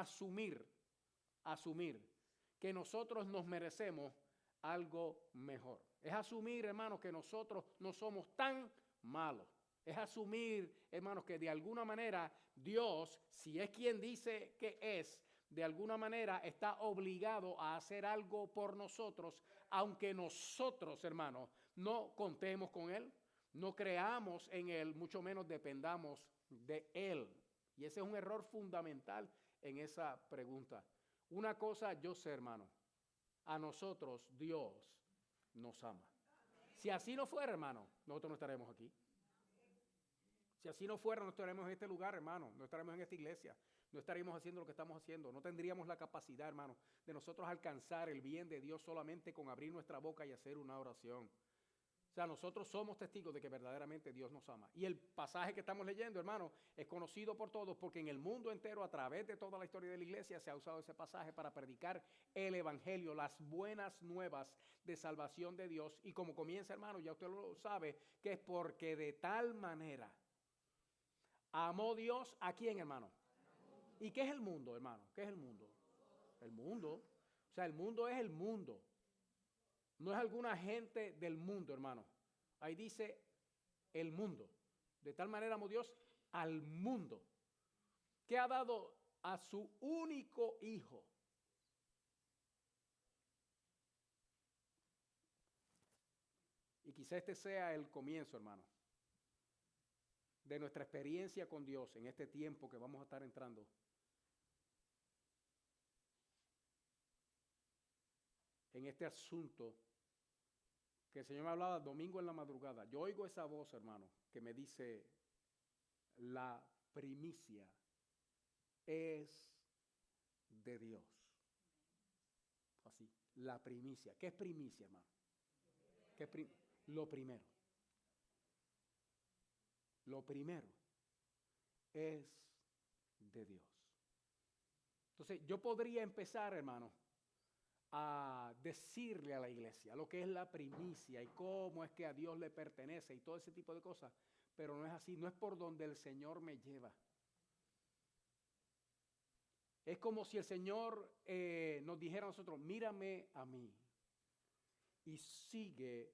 asumir que nosotros nos merecemos algo mejor. Es asumir, hermanos, que nosotros no somos tan malos. Es asumir, hermanos, que de alguna manera Dios, si es quien dice que es, de alguna manera está obligado a hacer algo por nosotros, aunque nosotros, hermanos, no contemos con Él, no creamos en Él, mucho menos dependamos de Él. Y ese es un error fundamental en esa pregunta. Una cosa yo sé, hermano, a nosotros Dios nos ama. Si así no fuera, hermano, nosotros no estaremos aquí. Si así no fuera, no estaremos en este lugar, hermano, no estaremos en esta iglesia, no estaríamos haciendo lo que estamos haciendo, no tendríamos la capacidad, hermano, de nosotros alcanzar el bien de Dios solamente con abrir nuestra boca y hacer una oración. O sea, nosotros somos testigos de que verdaderamente Dios nos ama. Y el pasaje que estamos leyendo, hermano, es conocido por todos porque en el mundo entero, a través de toda la historia de la iglesia, se ha usado ese pasaje para predicar el evangelio, las buenas nuevas de salvación de Dios. Y como comienza, hermano, ya usted lo sabe, que es porque de tal manera amó Dios a quién, hermano. ¿Y qué es el mundo, hermano? ¿Qué es el mundo? El mundo. O sea, el mundo es el mundo. No es alguna gente del mundo, hermano. Ahí dice el mundo. De tal manera amó Dios al mundo, que ha dado a su único hijo. Y quizá este sea el comienzo, hermano, de nuestra experiencia con Dios en este tiempo que vamos a estar entrando. En este asunto que el Señor me hablaba domingo en la madrugada. Yo oigo esa voz, hermano, que me dice, la primicia es de Dios. Así, la primicia. ¿Qué es primicia, hermano? ¿Qué es lo primero? Lo primero es de Dios. Entonces, yo podría empezar, hermano, a decirle a la iglesia lo que es la primicia y cómo es que a Dios le pertenece y todo ese tipo de cosas, pero no es así, no es por donde el Señor me lleva. Es como si el Señor nos dijera a nosotros, mírame a mí y sigue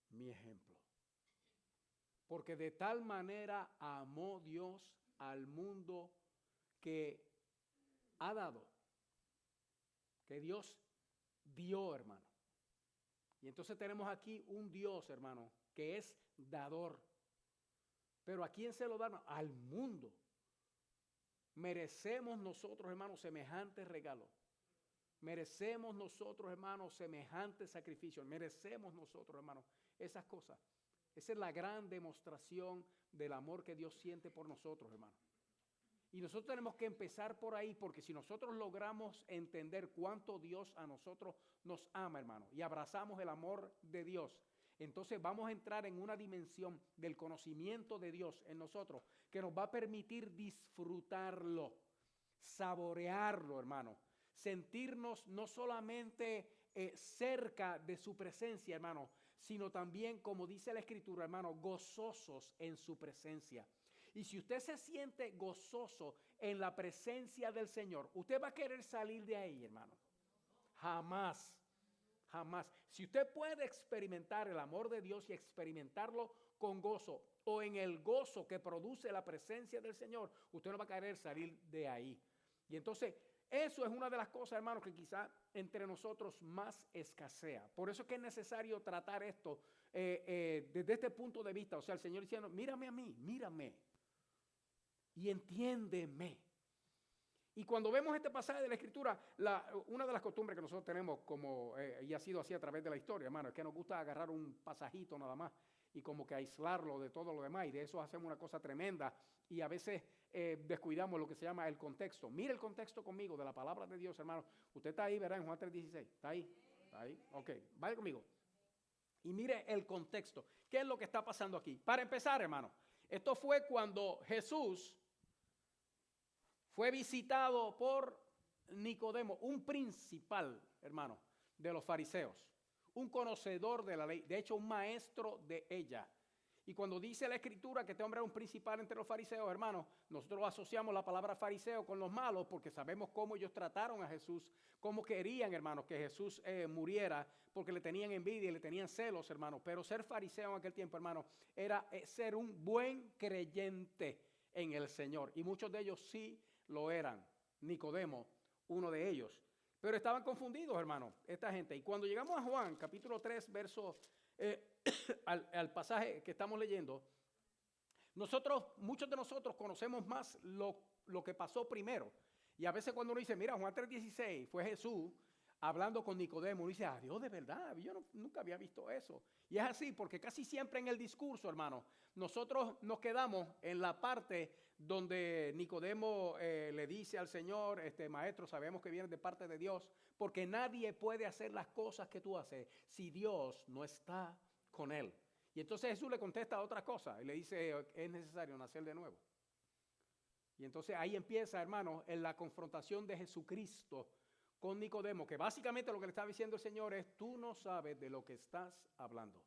mi ejemplo. Porque de tal manera amó Dios al mundo que ha dado, que Dios dio, hermano. Y entonces tenemos aquí un Dios, hermano, que es dador. Pero ¿a quién se lo da, hermano? Al mundo. Merecemos nosotros, hermanos, semejante regalo. Merecemos nosotros, hermanos, semejante sacrificio. Merecemos nosotros, hermanos, esas cosas. Esa es la gran demostración del amor que Dios siente por nosotros, hermanos. Y nosotros tenemos que empezar por ahí, porque si nosotros logramos entender cuánto Dios a nosotros nos ama, hermano, y abrazamos el amor de Dios, entonces vamos a entrar en una dimensión del conocimiento de Dios en nosotros que nos va a permitir disfrutarlo, saborearlo, hermano, sentirnos no solamente cerca de su presencia, hermano, sino también, como dice la Escritura, hermano, gozosos en su presencia. Y si usted se siente gozoso en la presencia del Señor, usted va a querer salir de ahí, hermano. Jamás, jamás. Si usted puede experimentar el amor de Dios y experimentarlo con gozo o en el gozo que produce la presencia del Señor, usted no va a querer salir de ahí. Y entonces, eso es una de las cosas, hermanos, que quizá entre nosotros más escasea. Por eso es que es necesario tratar esto desde este punto de vista. O sea, el Señor diciendo, mírame a mí, mírame y entiéndeme. Y cuando vemos este pasaje de la Escritura, una de las costumbres que nosotros tenemos, como y ha sido así a través de la historia, hermano, es que nos gusta agarrar un pasajito nada más y como que aislarlo de todo lo demás, y de eso hacemos una cosa tremenda, y a veces descuidamos lo que se llama el contexto. Mire el contexto conmigo de la palabra de Dios, hermano. Usted está ahí, ¿verdad? En Juan 3:16. ¿Está ahí? ¿Está ahí? Ok, vaya conmigo. Y mire el contexto. ¿Qué es lo que está pasando aquí? Para empezar, hermano, esto fue cuando Jesús fue visitado por Nicodemo, un principal, hermano, de los fariseos, un conocedor de la ley, de hecho un maestro de ella. Y cuando dice la Escritura que este hombre era un principal entre los fariseos, hermanos, nosotros asociamos la palabra fariseo con los malos porque sabemos cómo ellos trataron a Jesús, cómo querían, hermanos, que Jesús muriera, porque le tenían envidia y le tenían celos, hermanos. Pero ser fariseo en aquel tiempo, hermanos, era ser un buen creyente en el Señor. Y muchos de ellos sí lo eran. Nicodemo, uno de ellos. Pero estaban confundidos, hermanos, esta gente. Y cuando llegamos a Juan, capítulo 3, verso al pasaje que estamos leyendo, muchos de nosotros conocemos más lo que pasó primero. Y a veces cuando uno dice, mira, Juan 3:16 fue Jesús hablando con Nicodemo, uno dice, Dios, de verdad, yo nunca había visto eso. Y es así, porque casi siempre en el discurso, hermano, nosotros nos quedamos en la parte donde Nicodemo le dice al Señor, maestro, sabemos que vienes de parte de Dios, porque nadie puede hacer las cosas que tú haces si Dios no está con él. Y entonces Jesús le contesta otra cosa y le dice, es necesario nacer de nuevo. Y entonces ahí empieza, hermano, en la confrontación de Jesucristo con Nicodemo, que básicamente lo que le está diciendo el Señor es, tú no sabes de lo que estás hablando.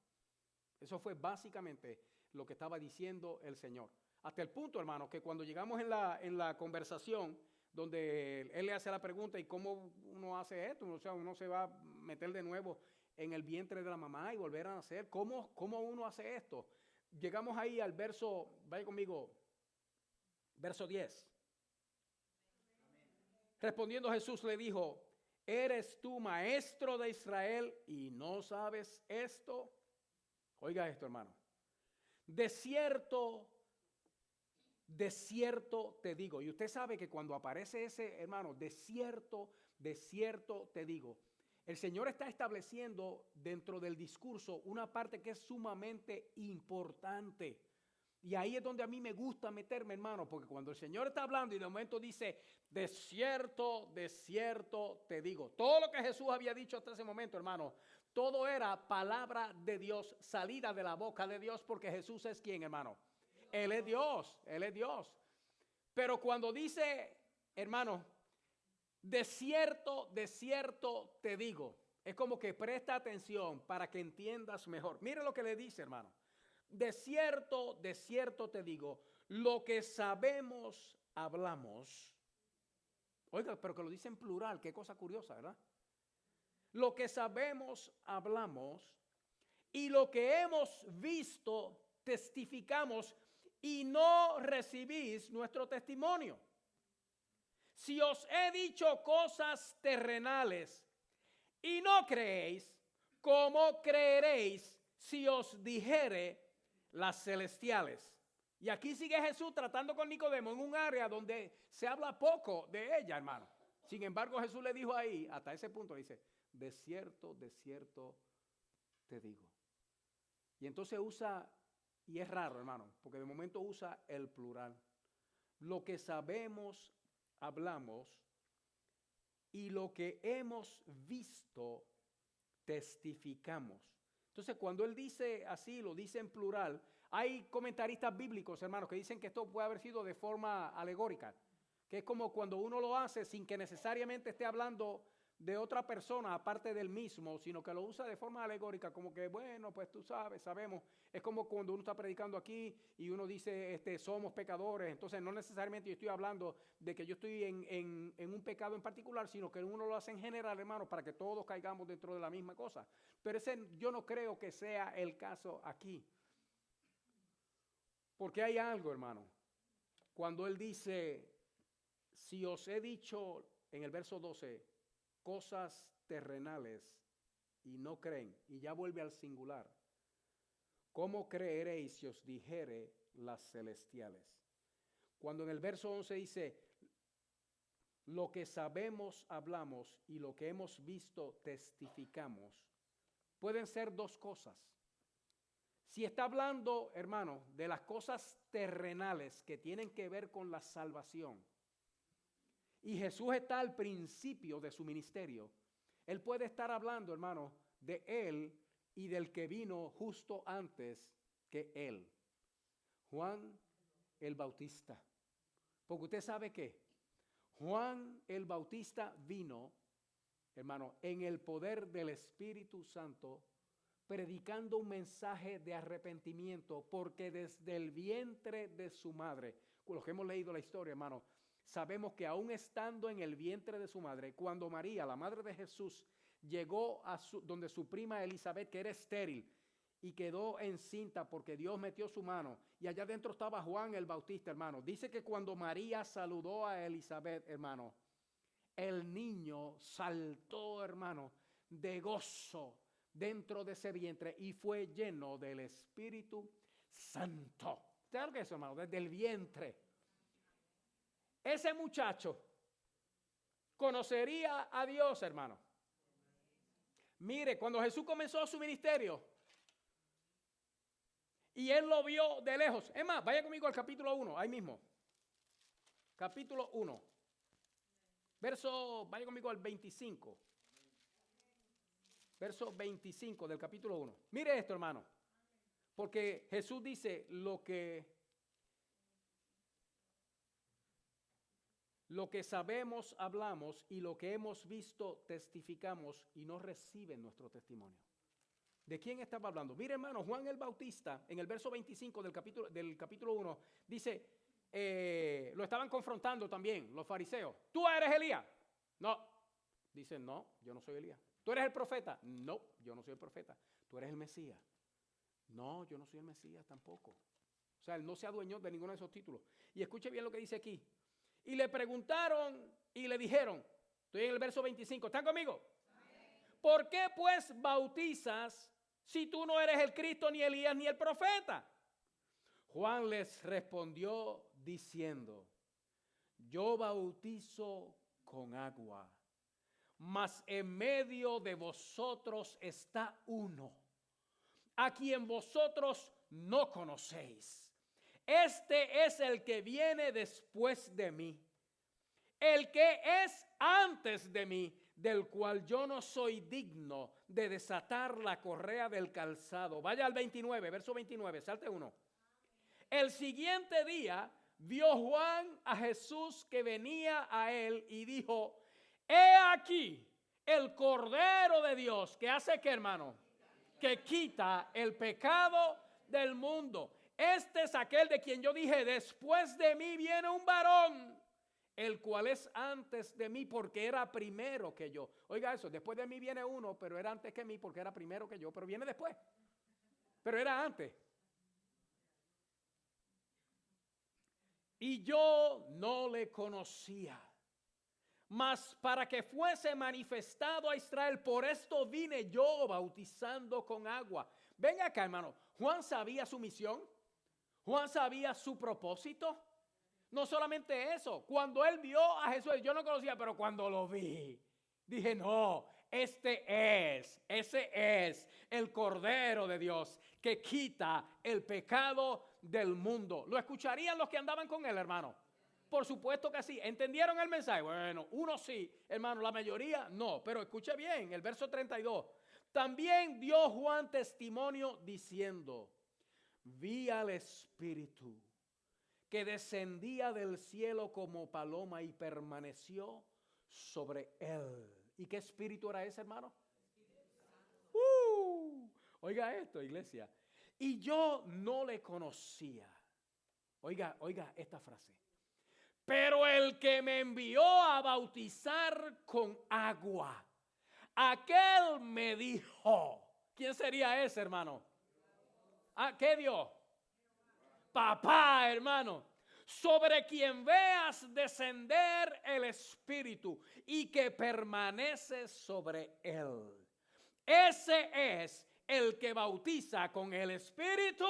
Eso fue básicamente lo que estaba diciendo el Señor. Hasta el punto, hermano, que cuando llegamos en la conversación, donde él le hace la pregunta, ¿y cómo uno hace esto? O sea, uno se va a meter de nuevo en el vientre de la mamá y volver a nacer. ¿Cómo uno hace esto? Llegamos ahí al verso, vaya conmigo, verso 10. Respondiendo Jesús le dijo, ¿eres tú maestro de Israel y no sabes esto? Oiga esto, hermano. De cierto te digo. Y usted sabe que cuando aparece ese, hermano, de cierto te digo. El Señor está estableciendo dentro del discurso una parte que es sumamente importante. Y ahí es donde a mí me gusta meterme, hermano, porque cuando el Señor está hablando y de momento dice, de cierto te digo. Todo lo que Jesús había dicho hasta ese momento, hermano, todo era palabra de Dios, salida de la boca de Dios, porque Jesús es ¿quién, hermano? Él es Dios, Él es Dios. Pero cuando dice, hermano, de cierto te digo, es como que presta atención para que entiendas mejor. Mire lo que le dice, hermano. De cierto te digo, lo que sabemos, hablamos. Oiga, pero que lo dice en plural, qué cosa curiosa, ¿verdad? Lo que sabemos, hablamos, y lo que hemos visto, testificamos, y no recibís nuestro testimonio. Si os he dicho cosas terrenales y no creéis, ¿cómo creeréis si os dijere las celestiales? Y aquí sigue Jesús tratando con Nicodemo en un área donde se habla poco de ella, hermano. Sin embargo, Jesús le dijo ahí, hasta ese punto, dice, de cierto te digo. Y entonces usa, y es raro, hermano, porque de momento usa el plural. Lo que sabemos, hablamos, y lo que hemos visto, testificamos. Entonces, cuando él dice así, lo dice en plural, hay comentaristas bíblicos, hermanos, que dicen que esto puede haber sido de forma alegórica, que es como cuando uno lo hace sin que necesariamente esté hablando de otra persona aparte del mismo, sino que lo usa de forma alegórica, como que, bueno, pues tú sabemos. Es como cuando uno está predicando aquí y uno dice, somos pecadores. Entonces, no necesariamente yo estoy hablando de que yo estoy en un pecado en particular, sino que uno lo hace en general, hermano, para que todos caigamos dentro de la misma cosa. Pero yo no creo que sea el caso aquí. Porque hay algo, hermano. Cuando él dice, si os he dicho, en el verso 12, cosas terrenales y no creen, y ya vuelve al singular, ¿cómo creeréis si os dijere las celestiales? Cuando en el verso 11 dice, lo que sabemos hablamos y lo que hemos visto testificamos, pueden ser dos cosas. Si está hablando, hermano, de las cosas terrenales que tienen que ver con la salvación, y Jesús está al principio de su ministerio, él puede estar hablando, hermano, de él y del que vino justo antes que él, Juan el Bautista. Porque usted sabe que Juan el Bautista vino, hermano, en el poder del Espíritu Santo predicando un mensaje de arrepentimiento, porque desde el vientre de su madre, con los que hemos leído la historia, hermano, sabemos que aún estando en el vientre de su madre, cuando María, la madre de Jesús, llegó a donde su prima Elizabeth, que era estéril, y quedó encinta porque Dios metió su mano, y allá adentro estaba Juan el Bautista, hermano. Dice que cuando María saludó a Elizabeth, hermano, el niño saltó, hermano, de gozo dentro de ese vientre y fue lleno del Espíritu Santo. ¿Sabes lo que es eso, hermano? Desde el vientre. Ese muchacho conocería a Dios, hermano. Mire, cuando Jesús comenzó su ministerio y él lo vio de lejos. Es más, vaya conmigo al capítulo 1, ahí mismo. Capítulo 1. Vaya conmigo al 25. Verso 25 del capítulo 1. Mire esto, hermano. Porque Jesús dice lo que sabemos, hablamos, y lo que hemos visto, testificamos, y no reciben nuestro testimonio. ¿De quién estaba hablando? Mire, hermano, Juan el Bautista, en el verso 25 del capítulo 1, dice, lo estaban confrontando también los fariseos. ¿Tú eres Elías? No. Dice, no, yo no soy Elías. ¿Tú eres el profeta? No, yo no soy el profeta. ¿Tú eres el Mesías? No, yo no soy el Mesías tampoco. O sea, él no se adueñó de ninguno de esos títulos. Y escuche bien lo que dice aquí. Y le preguntaron y le dijeron, estoy en el verso 25, ¿están conmigo? Amén. ¿Por qué pues bautizas si tú no eres el Cristo, ni Elías, ni el profeta? Juan les respondió diciendo, yo bautizo con agua, mas en medio de vosotros está uno, a quien vosotros no conocéis. Este es el que viene después de mí, el que es antes de mí, del cual yo no soy digno de desatar la correa del calzado. Vaya al 29, verso 29, salte uno. El siguiente día vio Juan a Jesús que venía a él y dijo, he aquí el Cordero de Dios, que hace ¿qué, hermano? Que quita el pecado del mundo. Este es aquel de quien yo dije, después de mí viene un varón, el cual es antes de mí porque era primero que yo. Oiga eso, después de mí viene uno, pero era antes que mí porque era primero que yo, pero viene después. Pero era antes. Y yo no le conocía, mas para que fuese manifestado a Israel, por esto vine yo bautizando con agua. Venga acá, hermano, Juan sabía su misión. Juan sabía su propósito. No solamente eso, cuando él vio a Jesús, yo no conocía, pero cuando lo vi, dije, no, ese es el Cordero de Dios que quita el pecado del mundo. ¿Lo escucharían los que andaban con él, hermano? Por supuesto que sí. ¿Entendieron el mensaje? Bueno, unos sí, hermano, la mayoría no. Pero escuche bien, el verso 32. También dio Juan testimonio diciendo, vi al Espíritu que descendía del cielo como paloma y permaneció sobre él. ¿Y qué espíritu era ese, hermano? Oiga esto, iglesia. Y yo no le conocía. Oiga esta frase. Pero el que me envió a bautizar con agua, aquel me dijo. ¿Quién sería ese, hermano? ¿Qué Dios? Papá, hermano. Sobre quien veas descender el Espíritu y que permanece sobre él. Ese es el que bautiza con el Espíritu.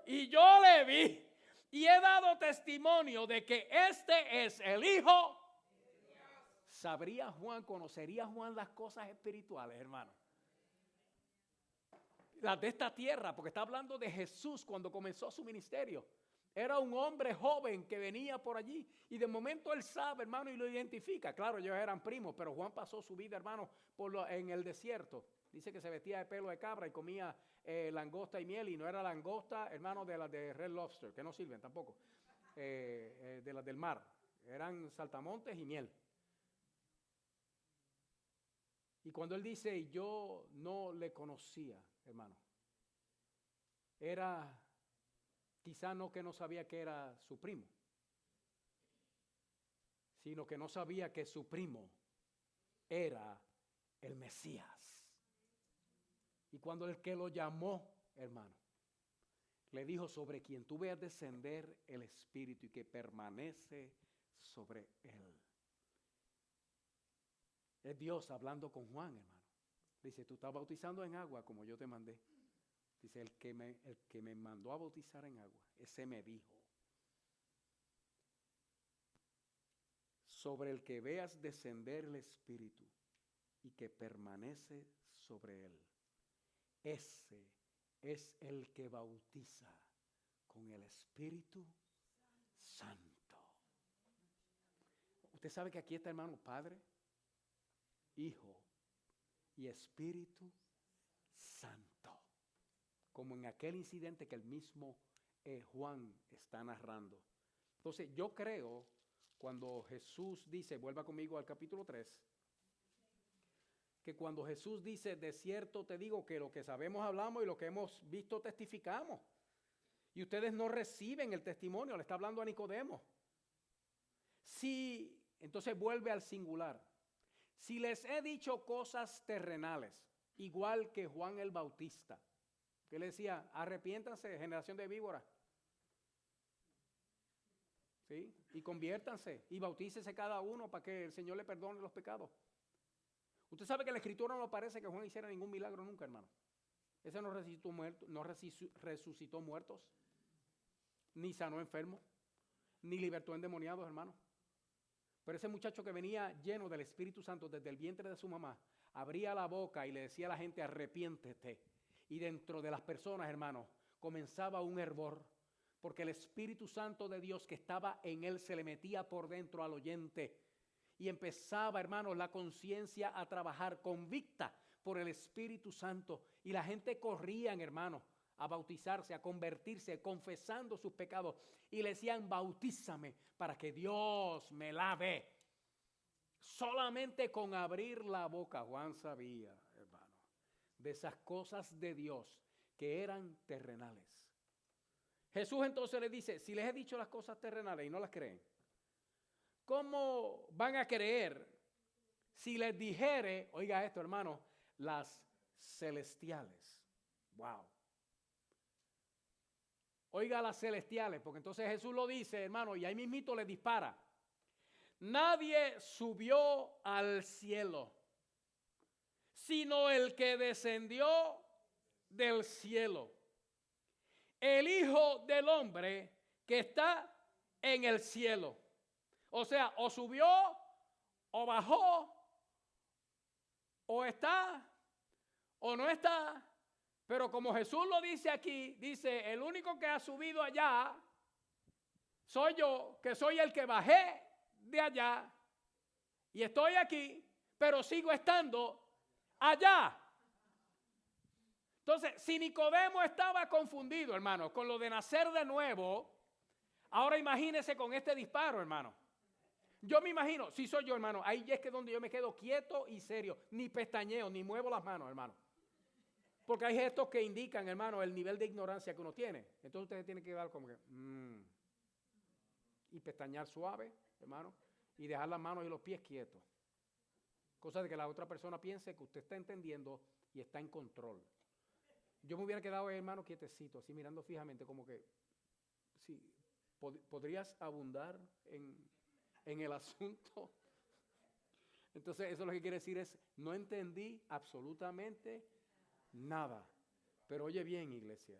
Y yo le vi y he dado testimonio de que este es el Hijo. ¿Sabría Juan, conocería Juan las cosas espirituales, hermano? Las de esta tierra, porque está hablando de Jesús cuando comenzó su ministerio. Era un hombre joven que venía por allí y de momento él sabe, hermano, y lo identifica. Claro, ellos eran primos, pero Juan pasó su vida, hermano, en el desierto. Dice que se vestía de pelo de cabra y comía langosta y miel, y no era langosta, hermano, de las de Red Lobster, que no sirven tampoco, de las del mar. Eran saltamontes y miel. Y cuando él dice, yo no le conocía, hermano, era quizá no que no sabía que era su primo, sino que no sabía que su primo era el Mesías. Y cuando el que lo llamó, hermano, le dijo, sobre quien tú veas descender el Espíritu y que permanece sobre él. Es Dios hablando con Juan, hermano. Dice, tú estás bautizando en agua como yo te mandé. Dice, el que me mandó a bautizar en agua, ese me dijo, sobre el que veas descender el Espíritu y que permanece sobre él, ese es el que bautiza con el Espíritu Santo. Usted sabe que aquí está, hermano, Padre, Hijo y Espíritu Santo. Como en aquel incidente que el mismo Juan está narrando. Entonces yo creo, cuando Jesús dice, vuelva conmigo al capítulo 3, que cuando Jesús dice, de cierto te digo que lo que sabemos hablamos y lo que hemos visto testificamos. Y ustedes no reciben el testimonio, le está hablando a Nicodemo. Si, entonces vuelve al singular. Si les he dicho cosas terrenales, igual que Juan el Bautista, que le decía, arrepiéntanse, generación de víboras. ¿Sí? Y conviértanse y bautícese cada uno para que el Señor le perdone los pecados. Usted sabe que en la Escritura no parece que Juan hiciera ningún milagro nunca, hermano. Ese no resucitó muertos, ni sanó enfermos, ni libertó endemoniados, hermano. Pero ese muchacho que venía lleno del Espíritu Santo desde el vientre de su mamá, abría la boca y le decía a la gente, arrepiéntete. Y dentro de las personas, hermano, comenzaba un hervor, porque el Espíritu Santo de Dios que estaba en él se le metía por dentro al oyente. Y empezaba, hermano, la conciencia a trabajar convicta por el Espíritu Santo. Y la gente corrían, hermano, a bautizarse, a convertirse, confesando sus pecados. Y le decían, bautízame para que Dios me lave. Solamente con abrir la boca, Juan sabía, hermano, de esas cosas de Dios que eran terrenales. Jesús entonces le dice, si les he dicho las cosas terrenales y no las creen, ¿cómo van a creer si les dijere, oiga esto, hermano, las celestiales? Wow. Oiga las celestiales, porque entonces Jesús lo dice, hermano, y ahí mismito le dispara. Nadie subió al cielo, sino el que descendió del cielo, el Hijo del Hombre que está en el cielo. O sea, o subió, o bajó, o está, o no está. Pero como Jesús lo dice aquí, dice, el único que ha subido allá soy yo, que soy el que bajé de allá y estoy aquí, pero sigo estando allá. Entonces, si Nicodemo estaba confundido, hermano, con lo de nacer de nuevo, ahora imagínese con este disparo, hermano. Yo me imagino, si soy yo, hermano, ahí es que donde yo me quedo quieto y serio, ni pestañeo, ni muevo las manos, hermano. Porque hay gestos que indican, hermano, el nivel de ignorancia que uno tiene. Entonces ustedes tienen que dar como que, y pestañear suave, hermano, y dejar las manos y los pies quietos. Cosa de que la otra persona piense que usted está entendiendo y está en control. Yo me hubiera quedado, hermano, quietecito, así mirando fijamente, como que, sí, ¿podrías abundar en el asunto? Entonces, eso lo que quiere decir es, no entendí absolutamente nada. Pero oye bien, iglesia,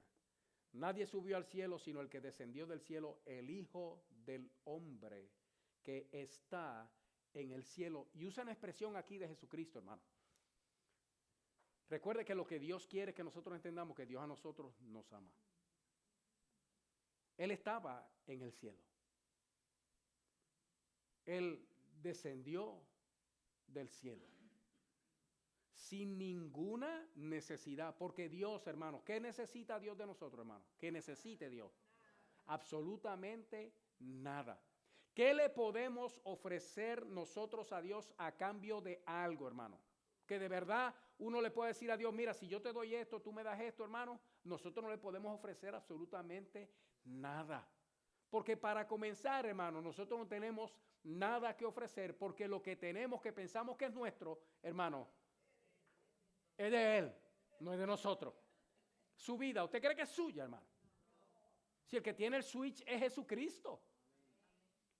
nadie subió al cielo sino el que descendió del cielo, el Hijo del Hombre que está en el cielo. Y usa una expresión aquí de Jesucristo, hermano. Recuerde que lo que Dios quiere es que nosotros entendamos que Dios a nosotros nos ama. Él estaba en el cielo. Él descendió del cielo sin ninguna necesidad, porque Dios, hermano, ¿qué necesita Dios de nosotros, hermano? ¿Qué necesite Dios? Absolutamente nada. ¿Qué le podemos ofrecer nosotros a Dios a cambio de algo, hermano? Que de verdad uno le puede decir a Dios, mira, si yo te doy esto, tú me das esto, hermano. Nosotros no le podemos ofrecer absolutamente nada. Porque para comenzar, hermano, nosotros no tenemos nada que ofrecer, porque lo que tenemos, que pensamos que es nuestro, hermano, es de Él, no es de nosotros. Su vida, ¿usted cree que es suya, hermano? Si el que tiene el switch es Jesucristo.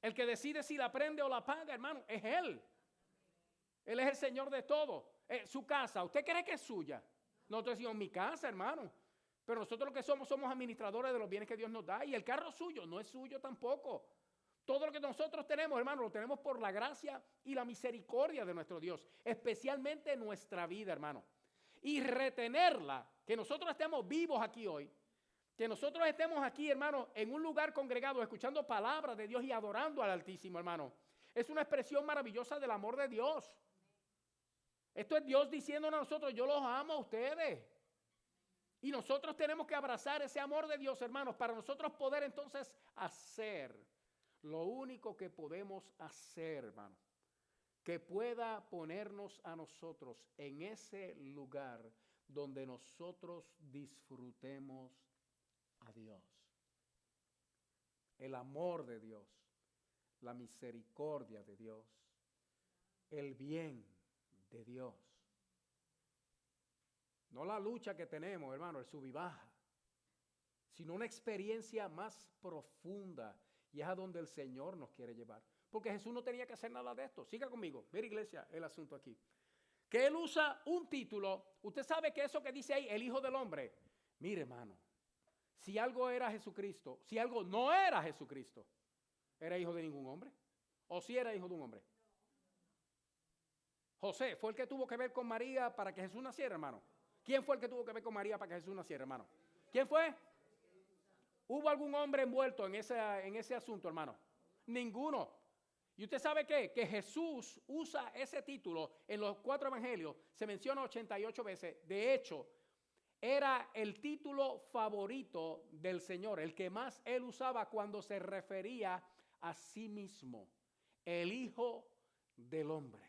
El que decide si la prende o la apaga, hermano, es Él. Él es el Señor de todo. Su casa, ¿usted cree que es suya? Nosotros decimos, mi casa, hermano. Pero nosotros lo que somos administradores de los bienes que Dios nos da. Y el carro suyo no es suyo tampoco. Todo lo que nosotros tenemos, hermano, lo tenemos por la gracia y la misericordia de nuestro Dios. Especialmente nuestra vida, hermano. Y retenerla, que nosotros estemos vivos aquí hoy. Que nosotros estemos aquí, hermano, en un lugar congregado, escuchando palabras de Dios y adorando al Altísimo, hermano. Es una expresión maravillosa del amor de Dios. Esto es Dios diciéndonos a nosotros, yo los amo a ustedes. Y nosotros tenemos que abrazar ese amor de Dios, hermanos, para nosotros poder entonces hacer lo único que podemos hacer, hermano, que pueda ponernos a nosotros en ese lugar donde nosotros disfrutemos a Dios. El amor de Dios, la misericordia de Dios, el bien de Dios. No la lucha que tenemos, hermano, el sub y baja, sino una experiencia más profunda, y es a donde el Señor nos quiere llevar. Porque Jesús no tenía que hacer nada de esto. Siga conmigo, mira, iglesia, el asunto aquí. Que Él usa un título. Usted sabe que eso que dice ahí, el Hijo del Hombre. Mire, hermano, si algo era Jesucristo, si algo no era Jesucristo, ¿era hijo de ningún hombre? ¿O si era hijo de un hombre? José fue el que tuvo que ver con María para que Jesús naciera, hermano. ¿Quién fue el que tuvo que ver con María para que Jesús naciera, hermano? ¿Quién fue? ¿Hubo algún hombre envuelto en ese asunto, hermano? Ninguno. ¿Y usted sabe qué? Que Jesús usa ese título en los 4 evangelios, se menciona 88 veces. De hecho, era el título favorito del Señor, el que más Él usaba cuando se refería a sí mismo, el Hijo del Hombre.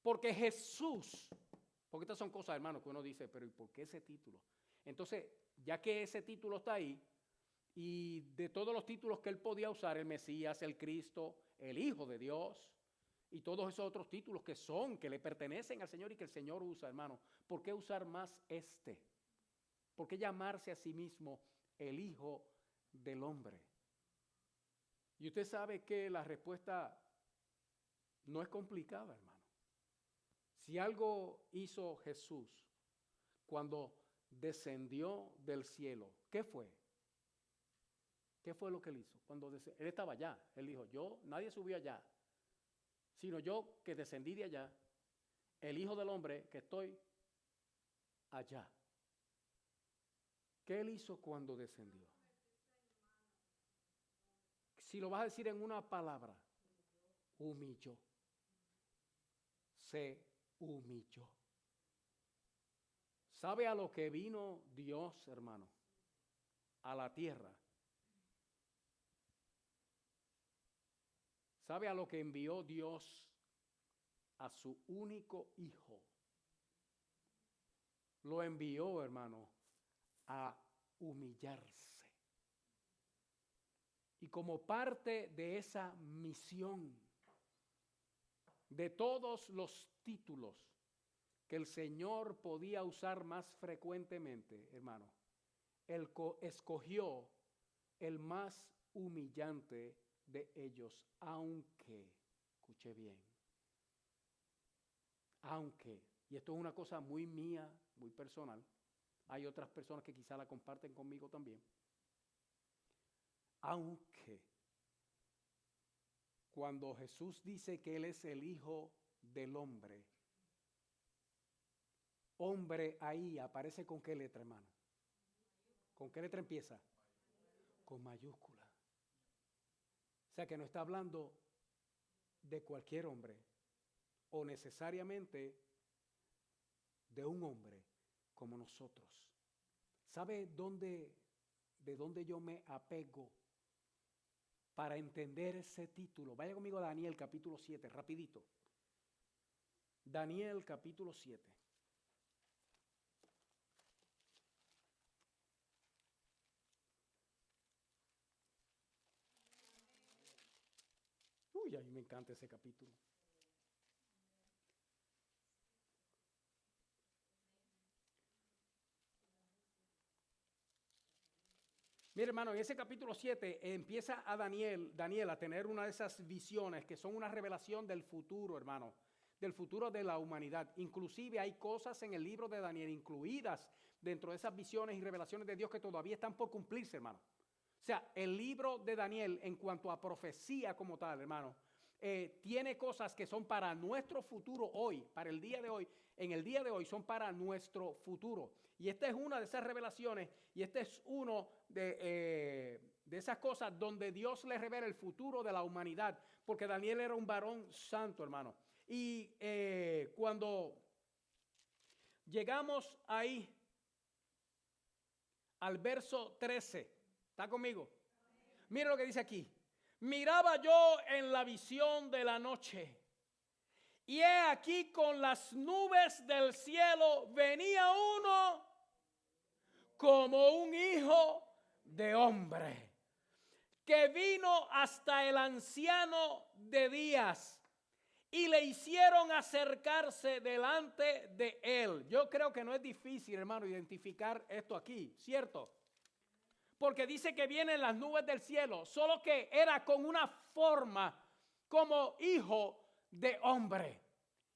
Porque Jesús, porque estas son cosas, hermano, que uno dice, pero ¿y por qué ese título? Entonces, ya que ese título está ahí, y de todos los títulos que Él podía usar, el Mesías, el Cristo, el Hijo de Dios, y todos esos otros títulos que le pertenecen al Señor y que el Señor usa, hermano, ¿por qué usar más este? ¿Por qué llamarse a sí mismo el Hijo del Hombre? Y usted sabe que la respuesta no es complicada, hermano. Si algo hizo Jesús cuando descendió del cielo, ¿qué fue? ¿Qué fue lo que él hizo? Cuando él estaba allá, él dijo, nadie subió allá, sino yo que descendí de allá, el Hijo del Hombre que estoy allá. ¿Qué él hizo cuando descendió? Si lo vas a decir en una palabra, humilló. Se humilló. ¿Sabe a lo que vino Dios, hermano? A la tierra. ¿Sabe a lo que envió Dios? A su único hijo. Lo envió, hermano, a humillarse. Y como parte de esa misión, de todos los títulos que el Señor podía usar más frecuentemente, hermano, Él escogió el más humillante de ellos, aunque, escuche bien, aunque, y esto es una cosa muy mía, muy personal, hay otras personas que quizá la comparten conmigo también, aunque cuando Jesús dice que Él es el Hijo del Hombre, hombre ahí aparece con qué letra, hermano. ¿Con qué letra empieza? Con mayúscula. O sea que no está hablando de cualquier hombre o necesariamente de un hombre como nosotros. ¿Sabe de dónde yo me apego para entender ese título? Vaya conmigo a Daniel capítulo 7, rapidito. Daniel capítulo 7. Uy, a mí me encanta ese capítulo. Mire, hermano, en ese capítulo 7 empieza a Daniel a tener una de esas visiones que son una revelación del futuro, hermano, del futuro de la humanidad. Inclusive hay cosas en el libro de Daniel incluidas dentro de esas visiones y revelaciones de Dios que todavía están por cumplirse, hermano. O sea, el libro de Daniel en cuanto a profecía como tal, hermano, tiene cosas que son para nuestro futuro hoy, para el día de hoy. En el día de hoy son para nuestro futuro. Y esta es una de esas revelaciones y este es uno de esas cosas donde Dios le revela el futuro de la humanidad. Porque Daniel era un varón santo, hermano. Y cuando llegamos ahí al verso 13, ¿está conmigo? Mira lo que dice aquí. Miraba yo en la visión de la noche, y he aquí con las nubes del cielo venía uno como un hijo de hombre, que vino hasta el anciano de días y le hicieron acercarse delante de él. Yo creo que no es difícil, hermano, identificar esto aquí, ¿cierto? Porque dice que vienen las nubes del cielo, solo que era con una forma como hijo de hombre.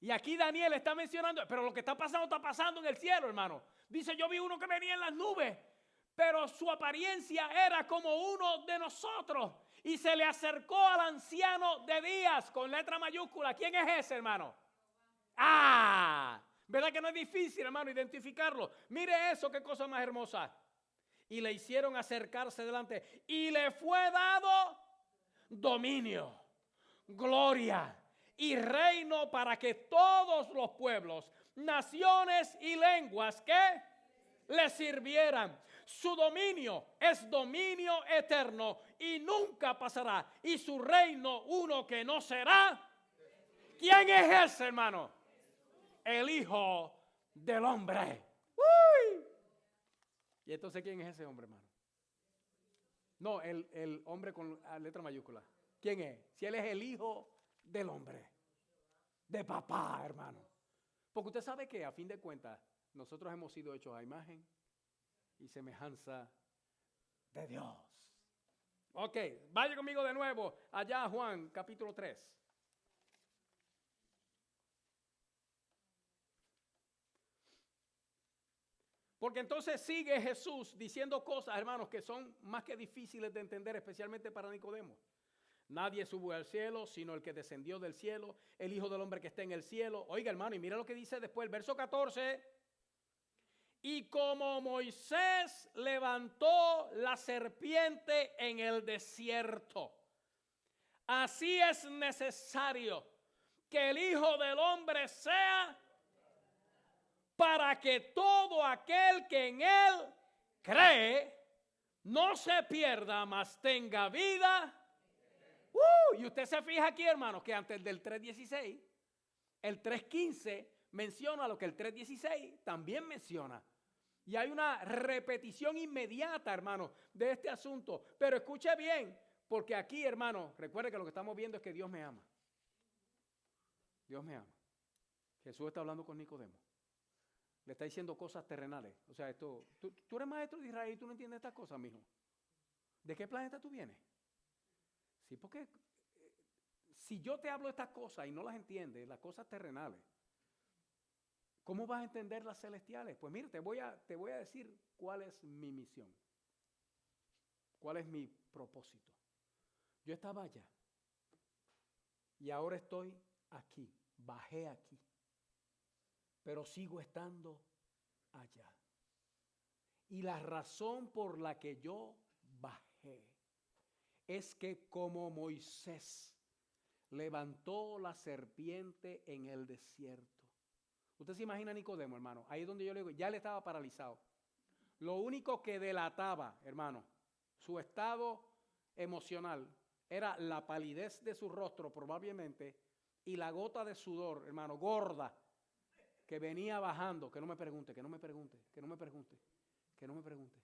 Y aquí Daniel está mencionando, pero lo que está pasando en el cielo, hermano. Dice, yo vi uno que venía en las nubes, pero su apariencia era como uno de nosotros. Y se le acercó al anciano de días con letra mayúscula. ¿Quién es ese, hermano? ¿Verdad que no es difícil, hermano, identificarlo? Mire eso, qué cosa más hermosa. Y le hicieron acercarse delante. Y le fue dado dominio, gloria y reino para que todos los pueblos, naciones y lenguas que le sirvieran. Su dominio es dominio eterno y nunca pasará. Y su reino uno que no será. ¿Quién es ese, hermano? El Hijo del Hombre. ¡Uy! ¿Y entonces quién es ese hombre, hermano? No, el hombre con letra mayúscula. ¿Quién es? Si él es el Hijo del Hombre. De papá, hermano. Porque usted sabe que a fin de cuentas nosotros hemos sido hechos a imagen y semejanza de Dios. Ok, vaya conmigo de nuevo allá a Juan capítulo 3. Porque entonces sigue Jesús diciendo cosas, hermanos, que son más que difíciles de entender, especialmente para Nicodemo. Nadie subió al cielo, sino el que descendió del cielo, el Hijo del Hombre que está en el cielo. Oiga, hermano, y mira lo que dice después, el verso 14. Y como Moisés levantó la serpiente en el desierto, así es necesario que el Hijo del Hombre sea, para que todo aquel que en él cree no se pierda, mas tenga vida. Y usted se fija aquí, hermano, que antes del 3:16, el 3:15 menciona lo que el 3:16 también menciona. Y hay una repetición inmediata, hermano, de este asunto. Pero escuche bien, porque aquí, hermano, recuerde que lo que estamos viendo es que Dios me ama. Dios me ama. Jesús está hablando con Nicodemo. Le está diciendo cosas terrenales. O sea, tú eres maestro de Israel y tú no entiendes estas cosas, mijo. ¿De qué planeta tú vienes? Sí, porque si yo te hablo de estas cosas y no las entiendes, las cosas terrenales, ¿cómo vas a entender las celestiales? Pues mira, te voy a decir cuál es mi misión. ¿Cuál es mi propósito? Yo estaba allá y ahora estoy aquí. Bajé aquí. Pero sigo estando allá. Y la razón por la que yo bajé es que como Moisés levantó la serpiente en el desierto. Usted se imagina a Nicodemo, hermano. Ahí es donde yo le digo, ya le estaba paralizado. Lo único que delataba, hermano, su estado emocional era la palidez de su rostro probablemente y la gota de sudor, hermano, gorda, que venía bajando, que no me pregunte, que no me pregunte, que no me pregunte, que no me pregunte.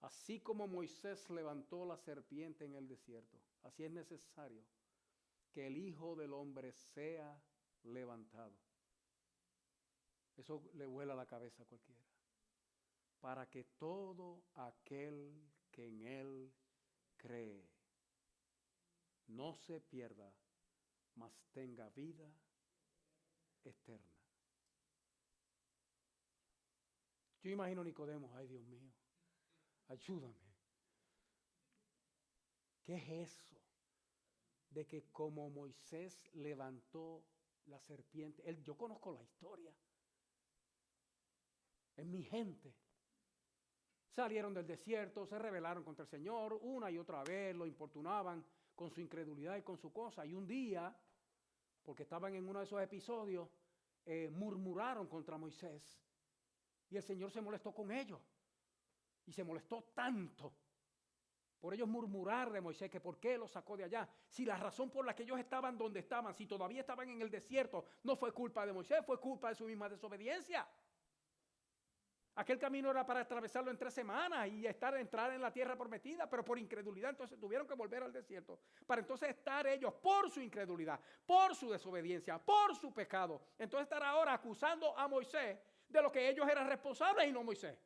Así como Moisés levantó la serpiente en el desierto, así es necesario que el Hijo del Hombre sea levantado. Eso le vuela la cabeza a cualquiera. Para que todo aquel que en Él cree no se pierda, mas tenga vida eterna. Yo imagino a Nicodemo, ay Dios mío, ayúdame. ¿Qué es eso? De que como Moisés levantó la serpiente, yo conozco la historia. Es mi gente. Salieron del desierto, se rebelaron contra el Señor, una y otra vez lo importunaban con su incredulidad y con su cosa. Y un día, porque estaban en uno de esos episodios, murmuraron contra Moisés. Y el Señor se molestó con ellos. Y se molestó tanto por ellos murmurar de Moisés, que por qué los sacó de allá. Si la razón por la que ellos estaban donde estaban, si todavía estaban en el desierto, no fue culpa de Moisés, fue culpa de su misma desobediencia. Aquel camino era para atravesarlo en 3 semanas y entrar en la tierra prometida, pero por incredulidad entonces tuvieron que volver al desierto, para entonces estar ellos por su incredulidad, por su desobediencia, por su pecado. Entonces estar ahora acusando a Moisés de lo que ellos eran responsables y no Moisés.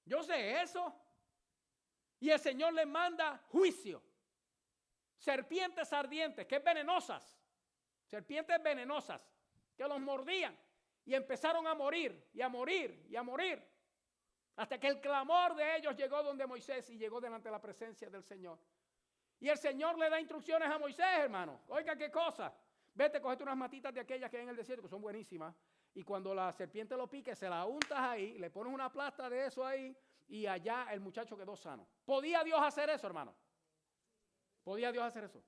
Yo sé eso. Y el Señor les manda juicio. Serpientes ardientes, que venenosas. Serpientes venenosas, que los mordían. Y empezaron a morir, y a morir, y a morir. Hasta que el clamor de ellos llegó donde Moisés y llegó delante de la presencia del Señor. Y el Señor le da instrucciones a Moisés, hermano. Oiga, qué cosa. Vete, cógete unas matitas de aquellas que hay en el desierto, que son buenísimas. Y cuando la serpiente lo pique, se la untas ahí, le pones una plasta de eso ahí, y allá el muchacho quedó sano. ¿Podía Dios hacer eso, hermano? ¿Podía Dios hacer eso?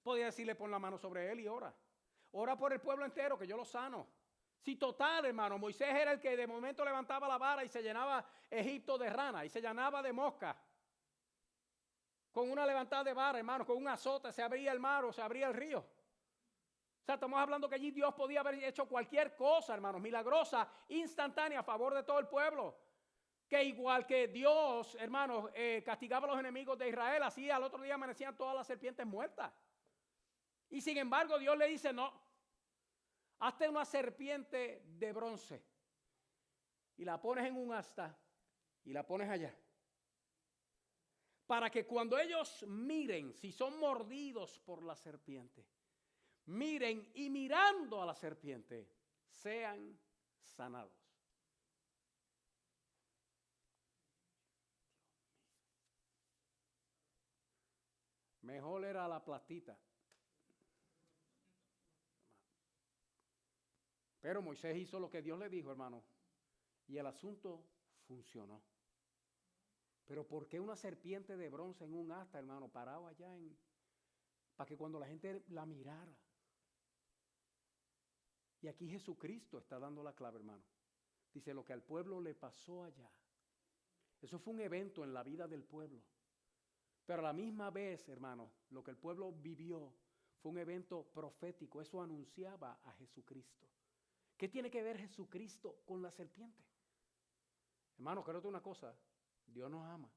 Podía decirle, pon la mano sobre él y ora. Ora por el pueblo entero, que yo lo sano. Si total, hermano, Moisés era el que de momento levantaba la vara y se llenaba Egipto de rana y se llenaba de mosca. Con una levantada de vara, hermano, con un azote se abría el mar o se abría el río. O sea, estamos hablando que allí Dios podía haber hecho cualquier cosa, hermanos, milagrosa, instantánea a favor de todo el pueblo. Que igual que Dios, hermanos, castigaba a los enemigos de Israel, así al otro día amanecían todas las serpientes muertas. Y sin embargo Dios le dice, no, hazte una serpiente de bronce y la pones en un asta y la pones allá. Para que cuando ellos miren, si son mordidos por la serpiente, miren y mirando a la serpiente, sean sanados. Mejor era la platita. Pero Moisés hizo lo que Dios le dijo, hermano, y el asunto funcionó. Pero ¿por qué una serpiente de bronce en un asta, hermano, parado allá para que cuando la gente la mirara? Y aquí Jesucristo está dando la clave, hermano. Dice, lo que al pueblo le pasó allá, eso fue un evento en la vida del pueblo. Pero a la misma vez, hermano, lo que el pueblo vivió fue un evento profético. Eso anunciaba a Jesucristo. ¿Qué tiene que ver Jesucristo con la serpiente? Hermano, quiero decir una cosa. Dios nos ama.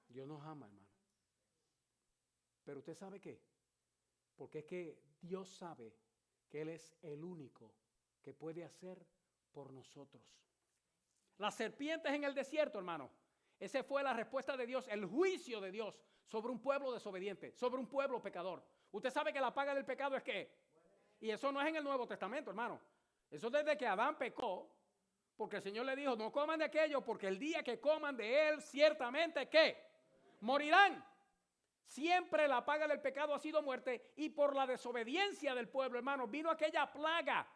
Dios nos ama, hermano. Pero usted sabe qué. Porque es que Dios sabe que Él es el único que puede hacer por nosotros. Las serpientes en el desierto, hermano. Esa fue la respuesta de Dios, el juicio de Dios sobre un pueblo desobediente, sobre un pueblo pecador. Usted sabe que la paga del pecado es ¿qué? Y eso no es en el Nuevo Testamento, hermano. Eso desde que Adán pecó, porque el Señor le dijo, no coman de aquello, porque el día que coman de él, ciertamente, ¿qué? Morirán. Siempre la paga del pecado ha sido muerte, y por la desobediencia del pueblo, hermano, vino aquella plaga.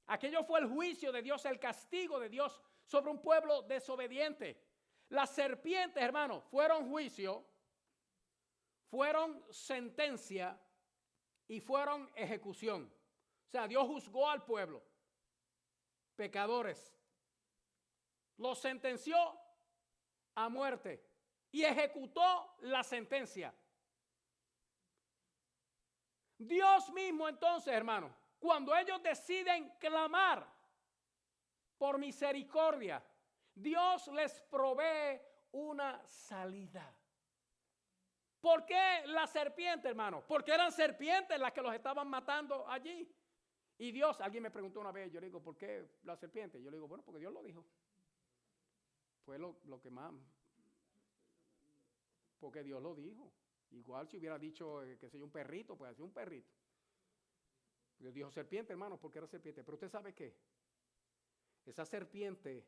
Aquello fue el juicio de Dios, el castigo de Dios sobre un pueblo desobediente. Las serpientes, hermano, fueron juicio, fueron sentencia y fueron ejecución. O sea, Dios juzgó al pueblo, pecadores, los sentenció a muerte y ejecutó la sentencia. Dios mismo entonces, hermano, cuando ellos deciden clamar por misericordia, Dios les provee una salida. ¿Por qué la serpiente, hermano? Porque eran serpientes las que los estaban matando allí. Y Dios, alguien me preguntó una vez, yo le digo, ¿por qué la serpiente? Yo le digo, bueno, porque Dios lo dijo. Fue lo que más, porque Dios lo dijo. Igual si hubiera dicho, que sé yo, un perrito, pues así un perrito. Dios dijo serpiente, hermano, porque era serpiente. Pero usted sabe qué, esa serpiente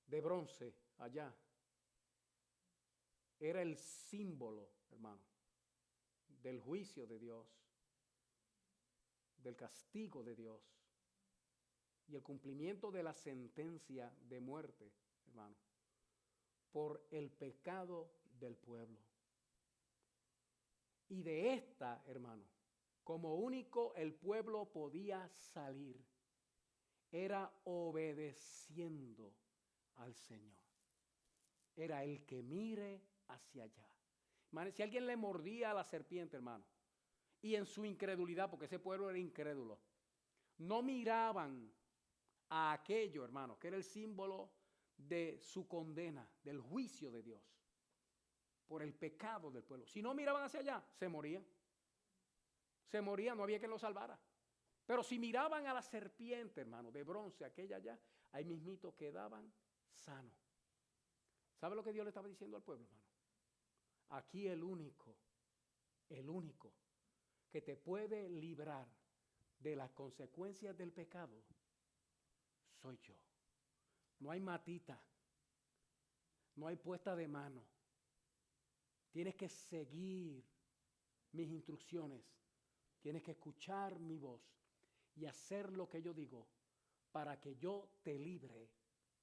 de bronce allá era el símbolo, hermano, del juicio de Dios, del castigo de Dios y el cumplimiento de la sentencia de muerte, hermano, por el pecado del pueblo. Y de esta, hermano, como único el pueblo podía salir, era obedeciendo al Señor. Era el que mire hacia allá. Hermano, si alguien le mordía a la serpiente, hermano, y en su incredulidad, porque ese pueblo era incrédulo, no miraban a aquello, hermano, que era el símbolo de su condena, del juicio de Dios, por el pecado del pueblo. Si no miraban hacia allá, se morían. Se morían, no había quien lo salvara. Pero si miraban a la serpiente, hermano, de bronce, aquella allá, ahí mismito quedaban sanos. ¿Sabe lo que Dios le estaba diciendo al pueblo, hermano? Aquí el único que te puede librar de las consecuencias del pecado soy yo. No hay matita, no hay puesta de mano. Tienes que seguir mis instrucciones, tienes que escuchar mi voz y hacer lo que yo digo para que yo te libre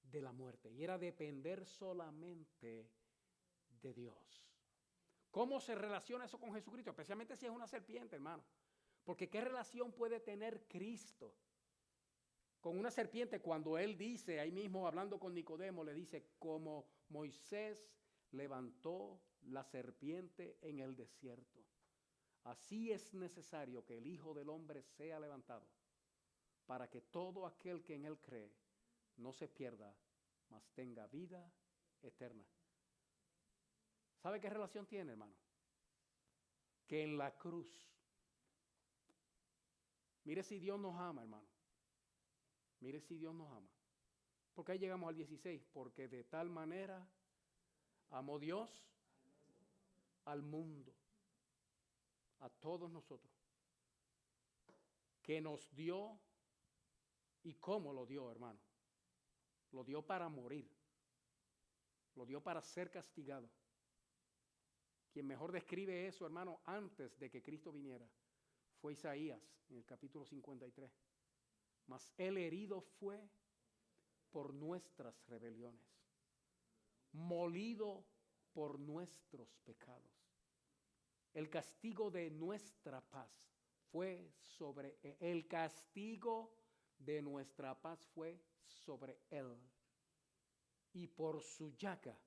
de la muerte. Y era depender solamente de Dios. ¿Cómo se relaciona eso con Jesucristo? Especialmente si es una serpiente, hermano. Porque ¿qué relación puede tener Cristo con una serpiente cuando Él dice, ahí mismo hablando con Nicodemo, le dice, como Moisés levantó la serpiente en el desierto, así es necesario que el Hijo del Hombre sea levantado, para que todo aquel que en Él cree no se pierda, mas tenga vida eterna. ¿Sabe qué relación tiene, hermano? Que en la cruz, mire si Dios nos ama, hermano. Mire si Dios nos ama. Porque ahí llegamos al 16. Porque de tal manera amó Dios al mundo, a todos nosotros, que nos dio. ¿Y cómo lo dio, hermano? Lo dio para morir. Lo dio para ser castigado. Quien mejor describe eso, hermano, antes de que Cristo viniera, fue Isaías en el capítulo 53. Mas el herido fue por nuestras rebeliones, molido por nuestros pecados. El castigo de nuestra paz fue sobre él. El castigo de nuestra paz fue sobre él. Y por su llaga,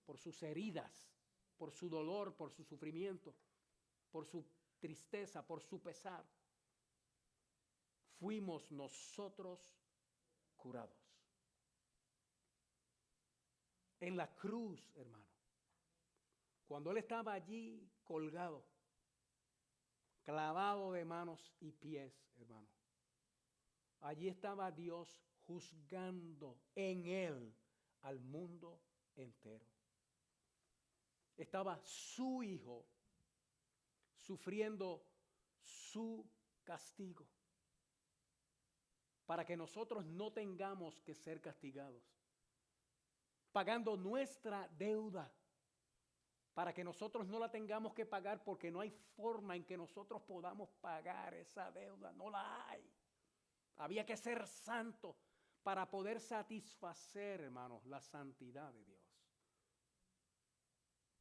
por sus heridas, por su dolor, por su sufrimiento, por su tristeza, por su pesar, fuimos nosotros curados. En la cruz, hermano, cuando Él estaba allí colgado, clavado de manos y pies, hermano, allí estaba Dios juzgando en Él al mundo entero. Estaba su Hijo sufriendo su castigo, para que nosotros no tengamos que ser castigados, pagando nuestra deuda, para que nosotros no la tengamos que pagar, porque no hay forma en que nosotros podamos pagar esa deuda, no la hay. Había que ser santo para poder satisfacer, hermanos, la santidad de Dios.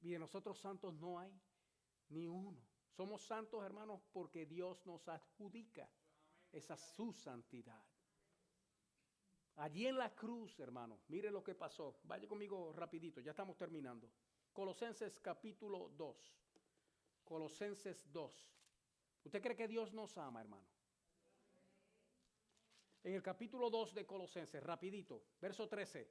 Y de nosotros santos no hay ni uno. Somos santos, hermanos, porque Dios nos adjudica esa su santidad. Allí en la cruz, hermano, mire lo que pasó. Vaya conmigo rapidito, ya estamos terminando. Colosenses capítulo 2. Colosenses 2. ¿Usted cree que Dios nos ama, hermano? En el capítulo 2 de Colosenses, rapidito, verso 13.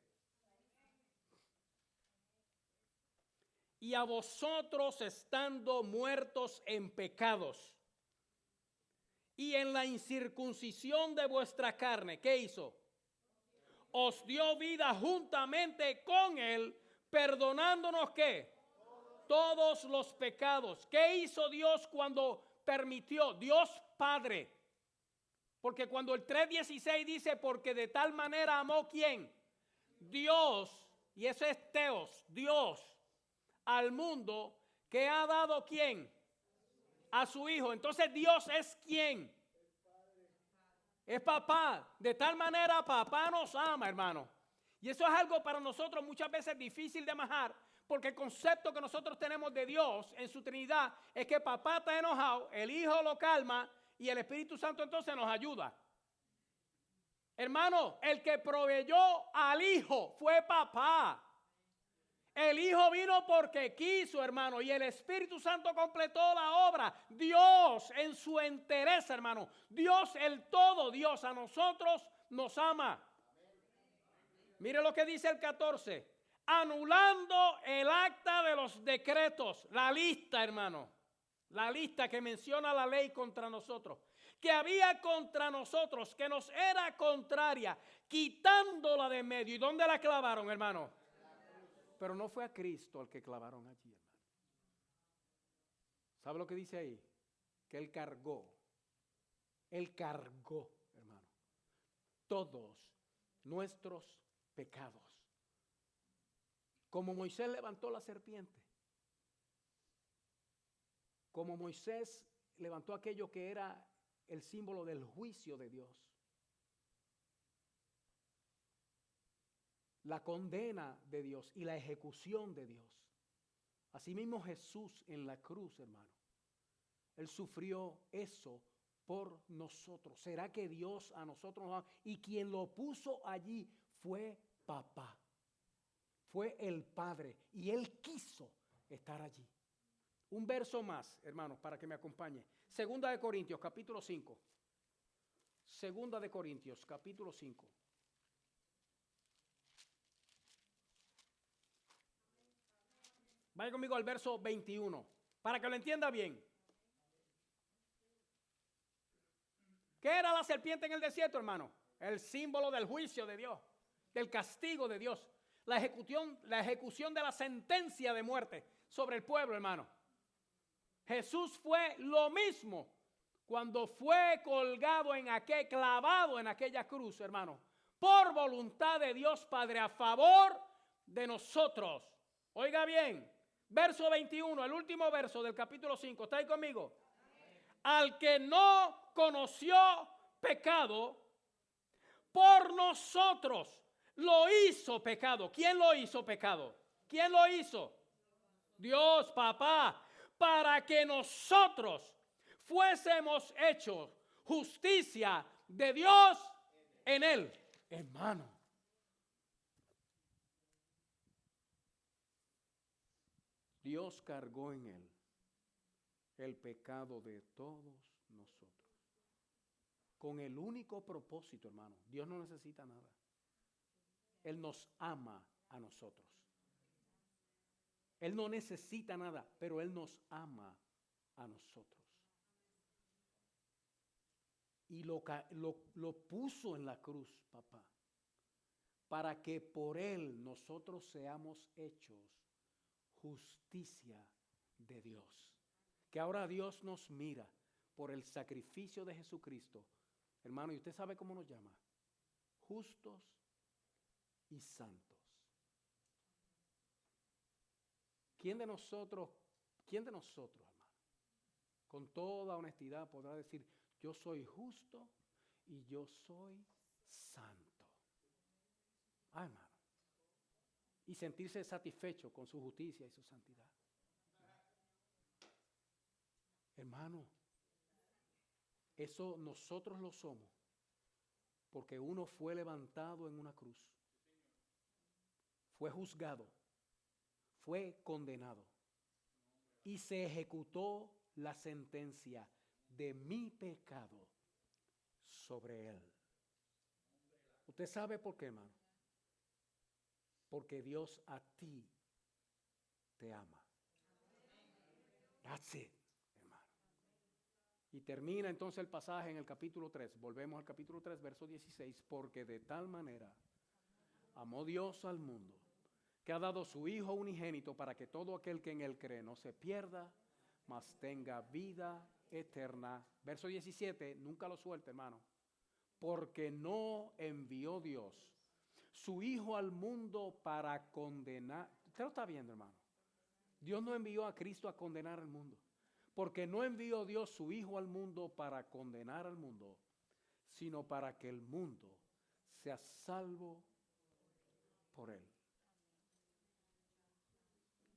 Y a vosotros estando muertos en pecados y en la incircuncisión de vuestra carne, ¿qué hizo? Os dio vida juntamente con él, perdonándonos ¿qué? Todos los pecados. ¿Qué hizo Dios cuando permitió? Dios Padre. Porque cuando el 3:16 dice, porque de tal manera amó ¿quién? Dios, y eso es Teos, Dios, al mundo, que ha dado ¿quién? A su Hijo. Entonces Dios es ¿quién? Es papá. De tal manera papá nos ama, hermano. Y eso es algo para nosotros muchas veces difícil de manejar, porque el concepto que nosotros tenemos de Dios en su Trinidad es que papá está enojado, el Hijo lo calma y el Espíritu Santo entonces nos ayuda. Hermano, el que proveyó al Hijo fue papá. El Hijo vino porque quiso, hermano, y el Espíritu Santo completó la obra. Dios en su entereza, hermano. Dios el todo, Dios a nosotros nos ama. Mire lo que dice el 14. Anulando el acta de los decretos, la lista, hermano. La lista que menciona la ley contra nosotros, que había contra nosotros, que nos era contraria, quitándola de medio. ¿Y dónde la clavaron, hermano? Pero no fue a Cristo al que clavaron allí, hermano. ¿Sabe lo que dice ahí? Que Él cargó, hermano, todos nuestros pecados. Como Moisés levantó la serpiente, como Moisés levantó aquello que era el símbolo del juicio de Dios, la condena de Dios y la ejecución de Dios. Asimismo Jesús en la cruz, hermano, Él sufrió eso por nosotros. ¿Será que Dios a nosotros nos ama? Y quien lo puso allí fue papá, fue el Padre, y Él quiso estar allí. Un verso más, hermanos, para que me acompañe. Segunda de Corintios, capítulo 5. Segunda de Corintios, capítulo 5. Vaya conmigo al verso 21, para que lo entienda bien. ¿Qué era la serpiente en el desierto, hermano? El símbolo del juicio de Dios, del castigo de Dios, la ejecución de la sentencia de muerte sobre el pueblo, hermano. Jesús fue lo mismo cuando fue colgado clavado en aquella cruz, hermano, por voluntad de Dios Padre a favor de nosotros. Oiga bien, verso 21, el último verso del capítulo 5, ¿está ahí conmigo? Al que no conoció pecado, por nosotros lo hizo pecado. ¿Quién lo hizo pecado? ¿Quién lo hizo? Dios, papá, para que nosotros fuésemos hechos justicia de Dios en él. Hermano, Dios cargó en él el pecado de todos nosotros. Con el único propósito, hermano, Dios no necesita nada. Él nos ama a nosotros. Él no necesita nada, pero Él nos ama a nosotros. Y lo puso en la cruz, papá, para que por Él nosotros seamos hechos justicia de Dios. Que ahora Dios nos mira por el sacrificio de Jesucristo. Hermano, ¿y usted sabe cómo nos llama? Justos y santos. ¿Quién de nosotros, hermano, con toda honestidad podrá decir, yo soy justo y yo soy santo? Ah, hermano. Y sentirse satisfecho con su justicia y su santidad. Hermano, eso nosotros lo somos porque uno fue levantado en una cruz, fue juzgado, fue condenado y se ejecutó la sentencia de mi pecado sobre él. ¿Usted sabe por qué, hermano? Porque Dios a ti te ama. That's it, hermano. Y termina entonces el pasaje en el capítulo 3. Volvemos al capítulo 3, verso 16. Porque de tal manera amó Dios al mundo, que ha dado su Hijo unigénito para que todo aquel que en él cree no se pierda, mas tenga vida eterna. Verso 17, nunca lo suelte, hermano. Porque no envió Dios su Hijo al mundo para condenar. Usted lo está viendo, hermano. Dios no envió a Cristo a condenar al mundo. Porque no envió Dios su Hijo al mundo para condenar al mundo, sino para que el mundo sea salvo por él.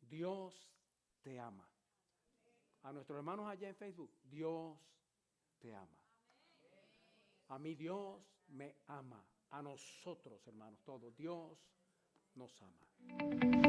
Dios te ama. A nuestros hermanos allá en Facebook, Dios te ama. A mí Dios me ama. A nosotros, hermanos, todos. Dios nos ama.